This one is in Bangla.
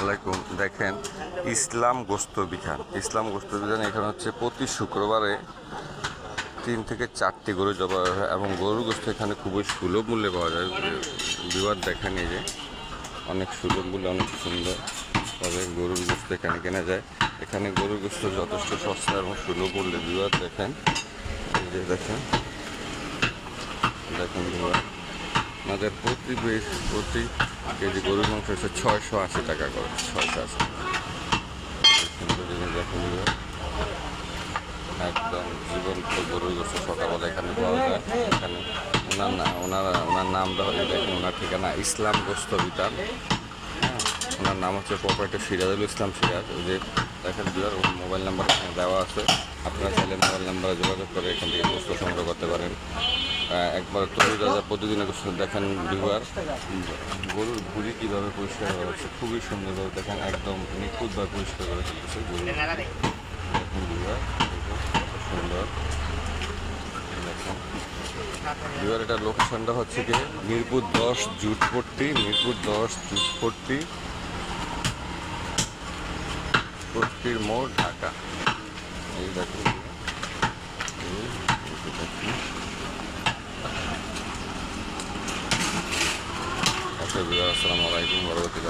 আলাইকুম। দেখেন, ইসলাম গোস্ত বিধান এখানে হচ্ছে প্রতি শুক্রবারে 3 থেকে 4টি গরু জবা হয় এবং গরুর গোস্ত এখানে খুবই সুলভ মূল্যে পাওয়া যায়। বিবাদ দেখেন, এই যে অনেক সুলভ মূল্যে, অনেক সুন্দর তবে গরুর গোস্ত এখানে কেনা যায়। এখানে গরুর গোস্ত যথেষ্ট সস্তা এবং সুলভ মূল্যে। বিবাদ দেখেন, এই যে দেখেন বিবাদ আমাদের প্রতি কেজি গরুর মাংস হচ্ছে 680 টাকা করে, 680। দেখেন একদম জীবন্ত গরুর গোস্ত সকালবেলা এখানে পাওয়া যায়। এখানে ওনার নামটা হচ্ছে, দেখেন ওনার ঠিকানা ইসলাম গোস্ত বিতান। হ্যাঁ, ওনার নাম হচ্ছে প্রপারেটর সিরাজুল ইসলাম সিরাজ। ওই যে দেখেন বিহার, ওর মোবাইল নাম্বার এখানে দেওয়া আছে। আপনারা চাইলে মোবাইল নাম্বারে যোগাযোগ করে এখান থেকে গোস্ত সংগ্রহ করতে পারেন। একবার তৈরি রাজা প্রতিদিনের গোস্ত দেখেন বিহার, গরুর ভুঁড়ি কীভাবে পরিষ্কার করা হচ্ছে, খুবই সুন্দরভাবে দেখেন, একদম নিখুঁতভাবে পরিষ্কার করে ফেলতেছে গরুর। দেখেন বিহার সুন্দর। দেখেন বিহার, এটা লোকেশনটা হচ্ছে কি মিরপুর 10 জুটপট্টির মোড়, ঢাকা। এই দেখুন আসসালামু আলাইকুম। পরবর্তী